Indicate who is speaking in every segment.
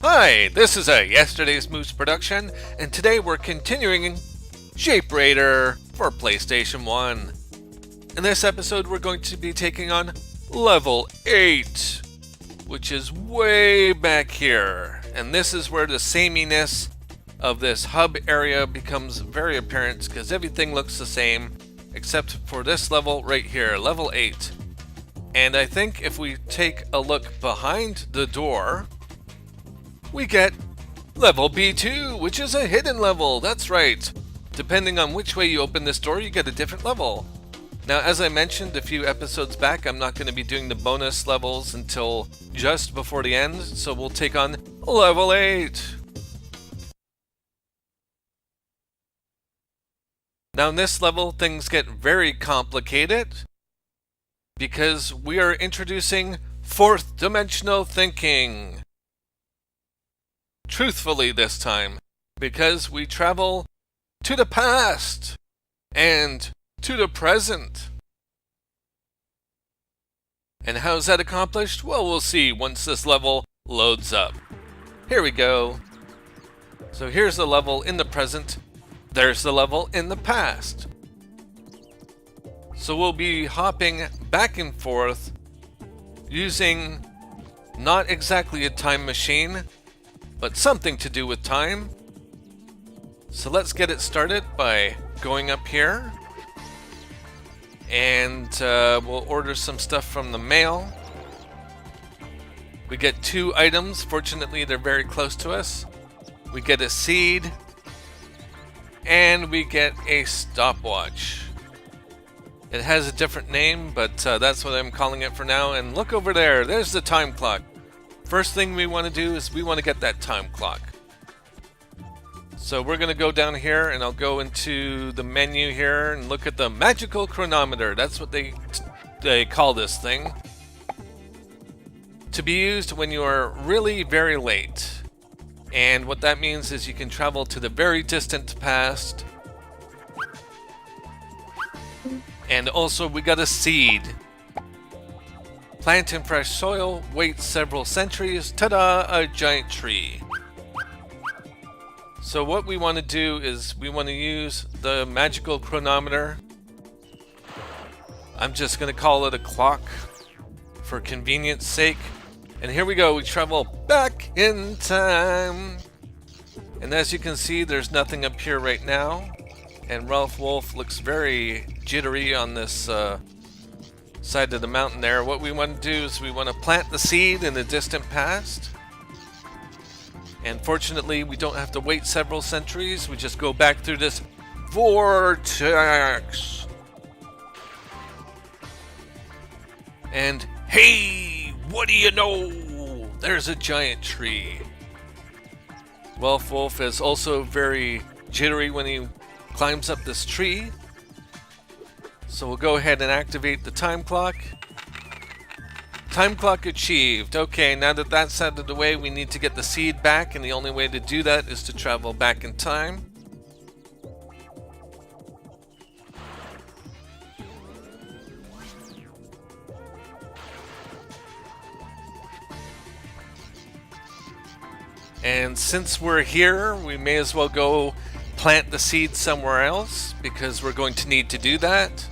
Speaker 1: Hi, this is a Yesterday's Moose production, and today we're continuing Shape Raider for PlayStation 1. In this episode, we're going to be taking on Level 8, which is way back here. And this is where the sameness of this hub area becomes very apparent because everything looks the same except for this level right here, Level 8. And I think if we take a look behind the door, we get Level B2, which is a hidden level. That's right. Depending on which way you open this door, you get a different level. Now, as I mentioned a few episodes back, I'm not going to be doing the bonus levels until just before the end, so we'll take on Level 8. Now, in this level, things get very complicated because we are introducing fourth dimensional thinking. Truthfully this time, because we travel to the past and to the present. And how's that accomplished? Well, we'll see once this level loads up. Here we go. So here's the level in the present. There's the level in the past. So we'll be hopping back and forth using not exactly a time machine, but something to do with time. So let's get it started by going up here. And we'll order some stuff from the mail. We get 2 items. Fortunately, they're very close to us. We get a seed. And we get a stopwatch. It has a different name, but that's what I'm calling it for now. And look over there. There's the time clock. First thing we want to do is we want to get that time clock. So we're going to go down here and I'll go into the menu here and look at the magical chronometer. That's what they call this thing. To be used when you are really very late. And what that means is you can travel to the very distant past. And also we got a seed. Plant in fresh soil, wait several centuries, ta-da, a giant tree. So what we want to do is we want to use the magical chronometer. I'm just going to call it a clock for convenience sake. And here we go, we travel back in time. And as you can see, there's nothing up here right now. And Ralph Wolf looks very jittery on this side of the mountain there. What we want to do is we want to plant the seed in the distant past. And fortunately, we don't have to wait several centuries. We just go back through this vortex. And hey, what do you know? There's a giant tree. Ralph Wolf is also very jittery when he climbs up this tree. So we'll go ahead and activate the time clock. Time clock achieved. Okay, now that that's out of the way, we need to get the seed back, and the only way to do that is to travel back in time. And since we're here, we may as well go plant the seed somewhere else, because we're going to need to do that.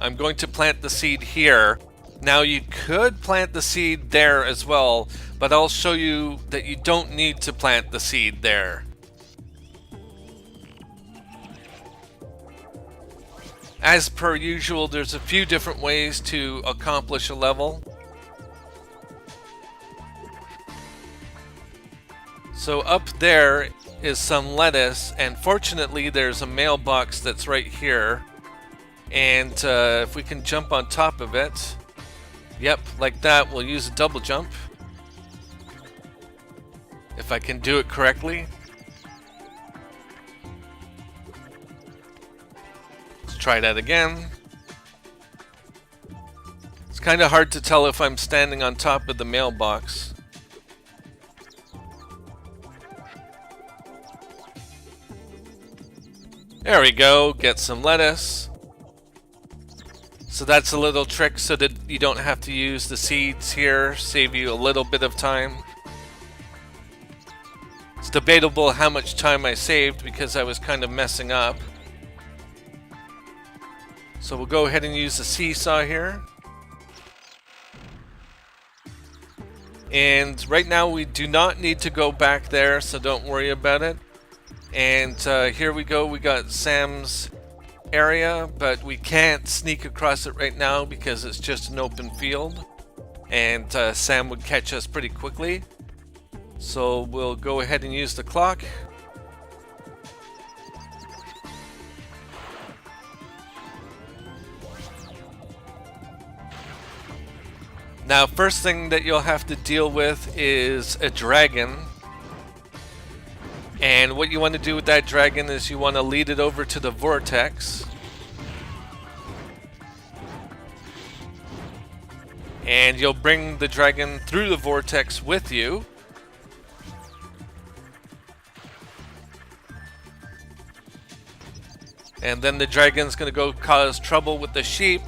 Speaker 1: I'm going to plant the seed here. Now you could plant the seed there as well, but I'll show you that you don't need to plant the seed there. As per usual, there's a few different ways to accomplish a level. So up there is some lettuce, and fortunately there's a mailbox that's right here. And if we can jump on top of it, yep, like that, we'll use a double jump. If I can do it correctly. Let's try that again. It's kind of hard to tell if I'm standing on top of the mailbox. There we go, get some lettuce. So that's a little trick so that you don't have to use the seeds here, save you a little bit of time. It's debatable how much time I saved because I was kind of messing up. So we'll go ahead and use the seesaw here. And right now we do not need to go back there, so don't worry about it. And here we go, we got Sam's area, but we can't sneak across it right now because it's just an open field. And Sam would catch us pretty quickly. So we'll go ahead and use the clock. Now, first thing that you'll have to deal with is a dragon. And what you want to do with that dragon is you want to lead it over to the vortex. And you'll bring the dragon through the vortex with you. And then the dragon's going to go cause trouble with the sheep.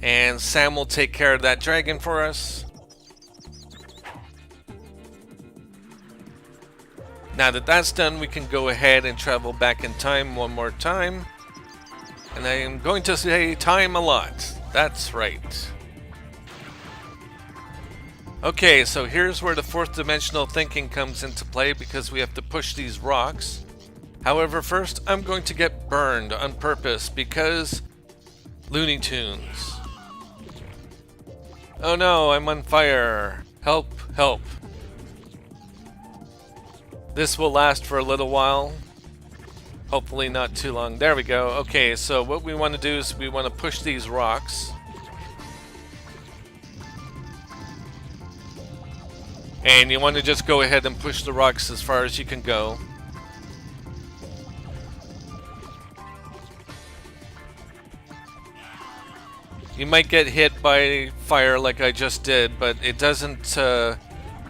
Speaker 1: And Sam will take care of that dragon for us. Now that that's done, we can go ahead and travel back in time one more time. And I am going to say time a lot. That's right. Okay, so here's where the fourth dimensional thinking comes into play because we have to push these rocks. However, first I'm going to get burned on purpose because Looney Tunes. Oh no, I'm on fire. Help, help. This will last for a little while. Hopefully not too long. There we go. Okay, so what we want to do is we want to push these rocks. And you want to just go ahead and push the rocks as far as you can go. You might get hit by fire like I just did, but it doesn't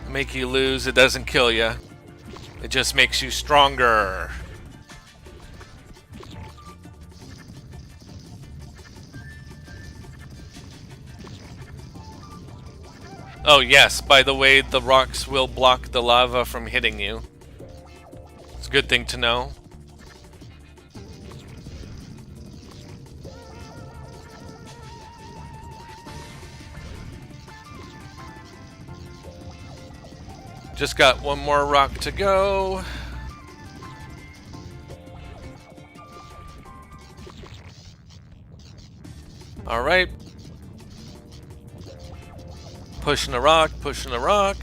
Speaker 1: make you lose, it doesn't kill you. It just makes you stronger. Oh yes, by the way, the rocks will block the lava from hitting you. It's a good thing to know. Just got one more rock to go. All right. Pushing a rock, pushing a rock.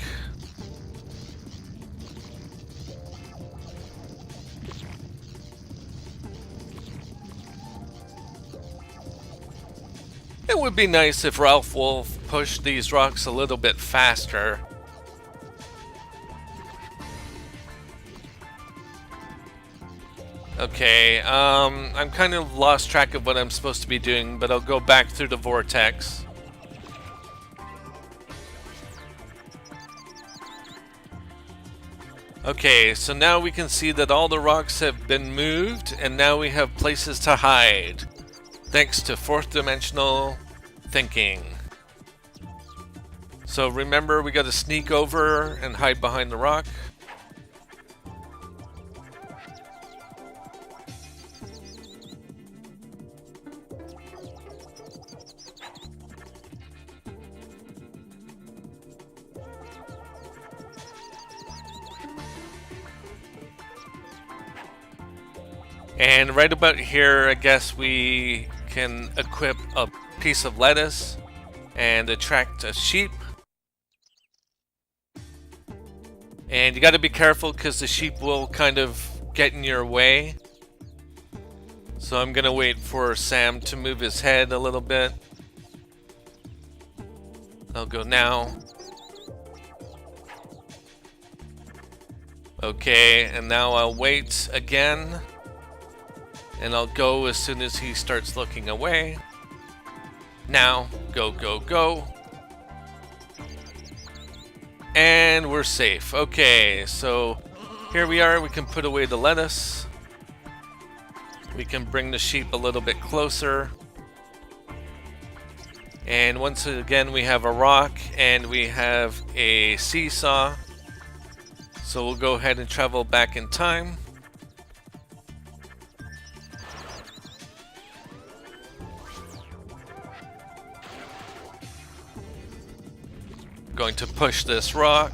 Speaker 1: It would be nice if Ralph Wolf pushed these rocks a little bit faster. Okay, I'm kind of lost track of what I'm supposed to be doing, but I'll go back through the vortex. Okay, so now we can see that all the rocks have been moved, and now we have places to hide. Thanks to fourth dimensional thinking. So remember, we gotta sneak over and hide behind the rock. And right about here, I guess we can equip a piece of lettuce and attract a sheep. And you got to be careful because the sheep will kind of get in your way. So I'm going to wait for Sam to move his head a little bit. I'll go now. Okay, and now I'll wait again. And I'll go as soon as he starts looking away. Now, go, go, go. And we're safe. Okay, so here we are. We can put away the lettuce. We can bring the sheep a little bit closer. And once again, we have a rock and we have a seesaw. So we'll go ahead and travel back in time. Going to push this rock.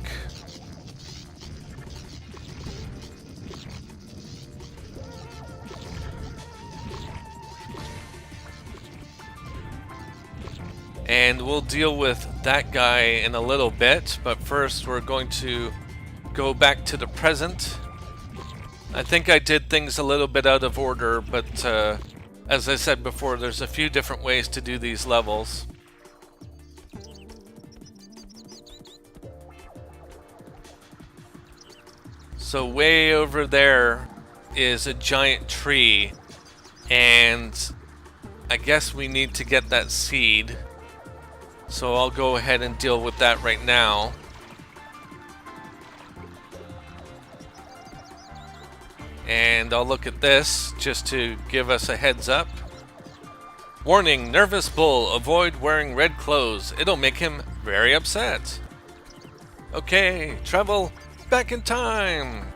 Speaker 1: And we'll deal with that guy in a little bit, but first we're going to go back to the present. I think I did things a little bit out of order, but as I said before, there's a few different ways to do these levels. So way over there is a giant tree, and I guess we need to get that seed. So I'll go ahead and deal with that right now. And I'll look at this just to give us a heads up. Warning, nervous bull, avoid wearing red clothes. It'll make him very upset. Okay, travel back in time.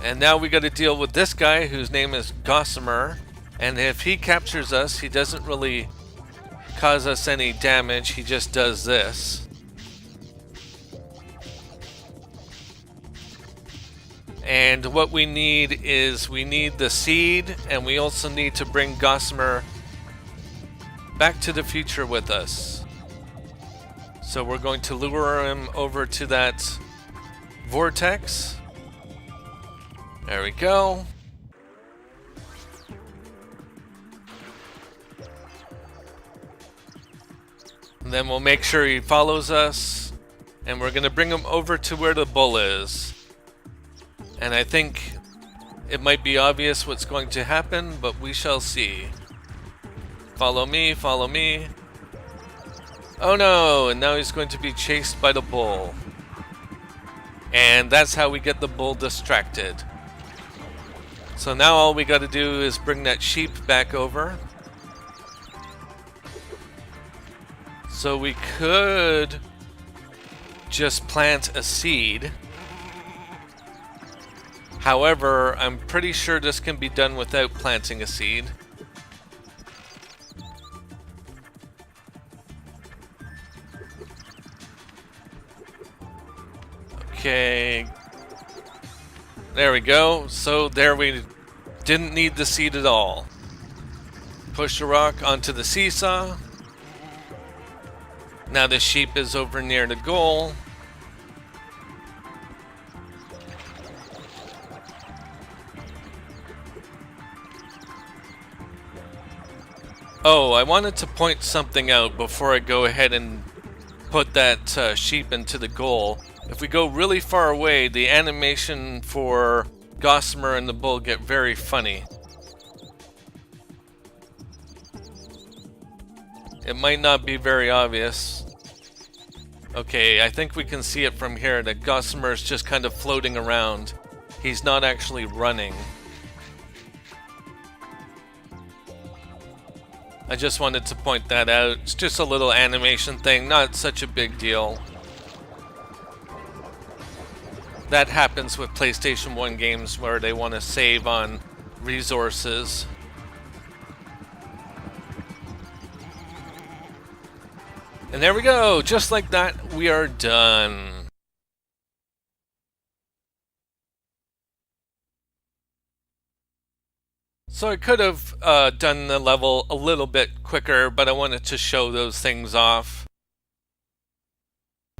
Speaker 1: And now we got to deal with this guy whose name is Gossamer. And if he captures us, he doesn't really cause us any damage. He just does this. And what we need is we need the seed, and we also need to bring Gossamer back to the future with us. So we're going to lure him over to that vortex. There we go. And then we'll make sure he follows us, and we're going to bring him over to where the bull is. And I think it might be obvious what's going to happen, but we shall see. Follow me, follow me. Oh no, and now he's going to be chased by the bull. And that's how we get the bull distracted. So now all we got to do is bring that sheep back over. So we could just plant a seed. However, I'm pretty sure this can be done without planting a seed. Okay. There we go. So there we didn't need the seed at all. Push the rock onto the seesaw. Now the sheep is over near the goal. Oh, I wanted to point something out before I go ahead and put that sheep into the goal. If we go really far away, the animation for Gossamer and the bull get very funny. It might not be very obvious. Okay, I think we can see it from here that Gossamer is just kind of floating around. He's not actually running. I just wanted to point that out. It's just a little animation thing, not such a big deal. That happens with PlayStation 1 games where they want to save on resources. And there we go! Just like that, we are done. So I could have done the level a little bit quicker, but I wanted to show those things off.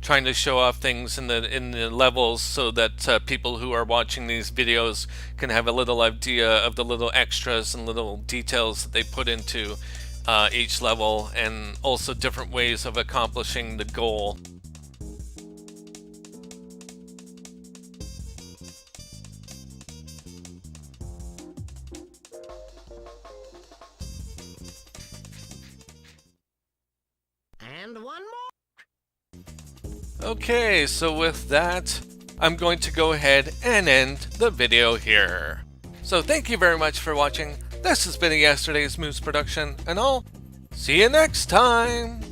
Speaker 1: Trying to show off things in the levels so that people who are watching these videos can have a little idea of the little extras and little details that they put into each level, and also different ways of accomplishing the goal.
Speaker 2: And one more.
Speaker 1: Okay, so with that, I'm going to go ahead and end the video here. So thank you very much for watching. This has been a Yesterday's Moose production, and I'll see you next time!